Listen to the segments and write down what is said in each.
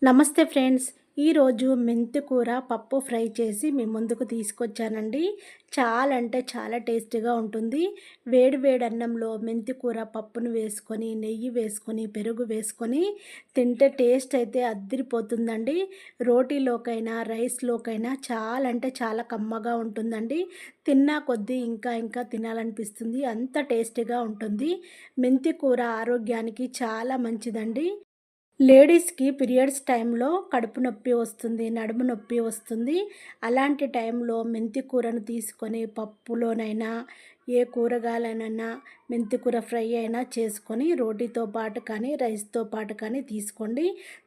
నమస్తే ఫ్రెండ్స్. ఈరోజు మెంతి కూర పప్పు ఫ్రై చేసి మీ ముందుకు తీసుకొచ్చానండి. చాలా అంటే చాలా టేస్టీగా ఉంటుంది. వేడి వేడి అన్నంలో మెంతి కూర పప్పును వేసుకొని, నెయ్యి వేసుకొని, పెరుగు వేసుకొని తింటే టేస్ట్ అయితే అద్దిరిపోతుందండి. రోటీలోకైనా, రైస్‌లోకైనా చాలా అంటే చాలా కమ్మగా ఉంటుందండి. తిన్నా కొద్దీ ఇంకా ఇంకా తినాలనిపిస్తుంది. అంత టేస్టీగా ఉంటుంది. మెంతి కూర ఆరోగ్యానికి చాలా మంచిదండి. లేడీస్‌కి పీరియడ్స్ టైంలో కడుపు నొప్పి వస్తుంది, నడుము నొప్పి వస్తుంది. అలాంటి టైంలో మెంతి కూరను తీసుకొని పప్పులోనైనా, ఏ కూరగాయలనైనా మెంతి కూర ఫ్రై అయినా చేసుకొని రోటీతో పాటు కానీ, రైస్‌తో పాటు కానీ తీసుకోండి.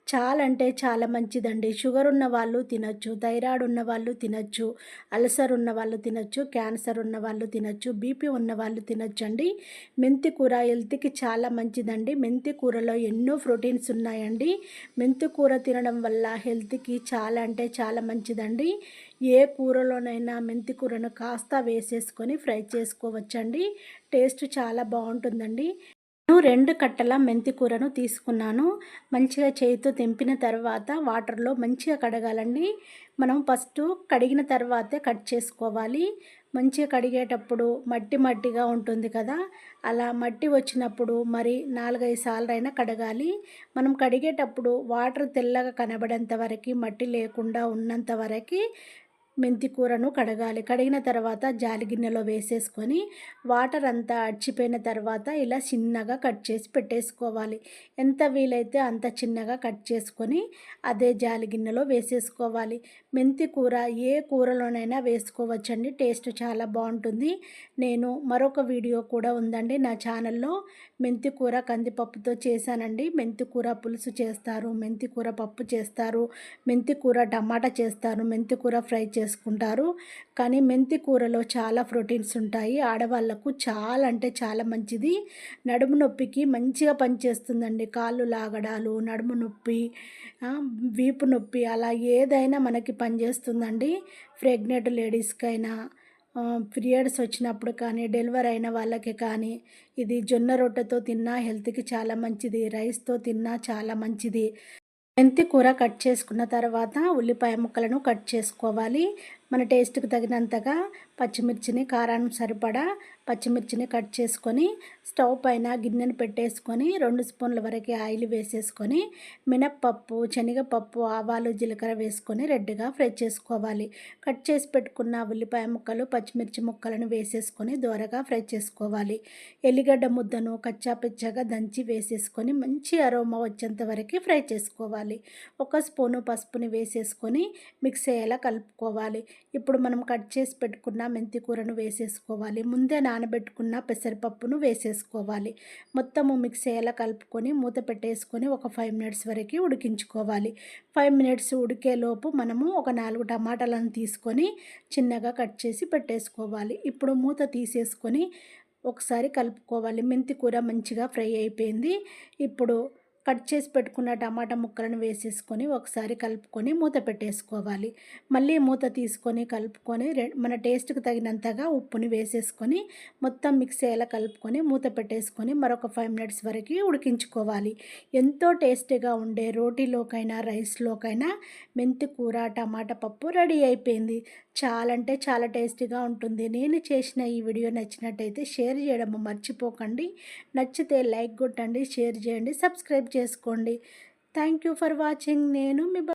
చాలా అంటే చాలా మంచిదండి. షుగర్ ఉన్న వాళ్ళు తినొచ్చు, థైరాయిడ్ ఉన్న వాళ్ళు తినొచ్చు, అల్సర్ ఉన్న వాళ్ళు తినొచ్చు, క్యాన్సర్ ఉన్న వాళ్ళు తినొచ్చు, బీపీ ఉన్న వాళ్ళు తినొచ్చండి. మెంతి కూర హెల్త్‌కి చాలా మంచిదండి. మెంతి కూరలో ఎన్నో ప్రోటీన్స్ ఉన్నాయండి. మెంతి కూర తినడం వల్ల హెల్త్‌కి చాలా అంటే చాలా మంచిదండి. ఏ కూరలోనైనా మెంతి కూరను కాస్త వేసేసుకొని ఫ్రై చేసుకోవచ్చండి. టేస్ట్ చాలా బావుంటుందండి. నేను 2 కట్టల మెంతి కూరను తీసుకున్నాను. మంచిగా చేయితో తెంపిన తర్వాత వాటర్‌లో మంచిగా కడగాలండి. మనం ఫస్టు కడిగిన తర్వాతే కట్ చేసుకోవాలి. మంచిగా కడిగేటప్పుడు మట్టి మట్టిగా ఉంటుంది కదా! అలా మట్టి వచ్చినప్పుడు మరి 4, 5 సార్లైనా కడగాలి. మనం కడిగేటప్పుడు వాటర్ తెల్లగా కనబడేంత వరకి, మట్టి లేకుండా ఉన్నంత వరకి మెంతి కూరను కడగాలి. కడిగిన తర్వాత జాలి గిన్నెలో వేసేసుకొని వాటర్ అంతా అడిచిపోయిన తర్వాత ఇలా చిన్నగా కట్ చేసి పెట్టేసుకోవాలి. ఎంత వీలైతే అంత చిన్నగా కట్ చేసుకొని అదే జాలి గిన్నెలో వేసేసుకోవాలి. మెంతి కూర ఏ కూరలోనైనా వేసుకోవచ్చండి. టేస్ట్ చాలా బావుంటుంది. నేను మరొక వీడియో కూడా ఉందండి నా ఛానల్‌లో. మెంతి కూర కందిపప్పుతో చేశానండి. మెంతి కూర పులుసు చేస్తారు, మెంతి కూర పప్పు చేస్తారు, మెంతి కూర టమాటా చేస్తారు, మెంతి కూర ఫ్రై చేసుకుంటారు. కానీ మెంతి కూరలో చాలా ప్రోటీన్స్ ఉంటాయి. ఆడవాళ్ళకు చాలా అంటే చాలా మంచిది. నడుము నొప్పికి మంచిగా పనిచేస్తుందండి. కాళ్ళు లాగడాలు, నడుము నొప్పి, వీపు నొప్పి అలా ఏదైనా మనకి పనిచేస్తుందండి. ప్రెగ్నెంట్ లేడీస్‌కైనా, పీరియడ్స్ వచ్చినప్పుడు కానీ, డెలివరీ అయిన వాళ్ళకి కానీ ఇది జొన్న రొట్టెతో తిన్నా హెల్త్‌కి చాలా మంచిది. రైస్‌తో తిన్నా చాలా మంచిది. మెంతి కూర కట్ చేసుకున్న తర్వాత ఉల్లిపాయ ముక్కలను కట్ చేసుకోవాలి. మన టేస్ట్‌కి తగినంతగా పచ్చిమిర్చిని, కారానికి సరిపడా పచ్చిమిర్చిని కట్ చేసుకొని స్టవ్ పైన గిన్నెను పెట్టేసుకొని 2 స్పూన్ల వరకు ఆయిల్ వేసేసుకొని మినప్పప్పు, శనగపప్పు, ఆవాలు, జీలకర్ర వేసుకొని రెడ్‌గా ఫ్రై చేసుకోవాలి. కట్ చేసి పెట్టుకున్న ఉల్లిపాయ ముక్కలు, పచ్చిమిర్చి ముక్కలను వేసేసుకొని దోరగా ఫ్రై చేసుకోవాలి. ఎల్లిగడ్డ ముద్దను కచ్చా పిచ్చాగా దంచి వేసేసుకొని మంచి అరోమా వచ్చేంత వరకు ఫ్రై చేసుకోవాలి. ఒక స్పూను పసుపుని వేసేసుకొని మిక్స్ అయ్యేలా కలుపుకోవాలి. ఇప్పుడు మనం కట్ చేసి పెట్టుకున్న మెంతి కూరను వేసేసుకోవాలి. ముందే నానబెట్టుకున్న పెసరపప్పును వేసేసుకోవాలి. మొత్తము మిక్స్ అయ్యేలా కలుపుకొని మూత పెట్టేసుకొని ఒక 5 మినిట్స్ వరకు ఉడికించుకోవాలి. 5 మినిట్స్ ఉడికేలోపు మనము ఒక 4 టమాటాలను తీసుకొని చిన్నగా కట్ చేసి పెట్టేసుకోవాలి. ఇప్పుడు మూత తీసేసుకొని ఒకసారి కలుపుకోవాలి. మెంతి కూర మంచిగా ఫ్రై అయిపోయింది. ఇప్పుడు కట్ చేసి పెట్టుకున్న టమాటా ముక్కలను వేసేసుకొని ఒకసారి కలుపుకొని మూత పెట్టేసుకోవాలి. మళ్ళీ మూత తీసుకొని కలుపుకొని మన టేస్ట్‌కి తగినంతగా ఉప్పుని వేసేసుకొని మొత్తం మిక్స్ అయ్యేలా కలుపుకొని మూత పెట్టేసుకొని మరొక 5 మినిట్స్ వరకు ఉడికించుకోవాలి. ఎంతో టేస్టీగా ఉండే రోటీలోకైనా, రైస్‌లోకైనా మెంతి కూర, టమాటా పప్పు రెడీ అయిపోయింది. చాలా అంటే చాలా టేస్టీగా ఉంటుంది. నేను చేసిన ఈ వీడియో నచ్చినట్టయితే షేర్ చేయడం మర్చిపోకండి. నచ్చితే లైక్ కొట్టండి, షేర్ చేయండి, సబ్స్క్రైబ్ చేసుకోండి. Thank you for watching. నేను మీ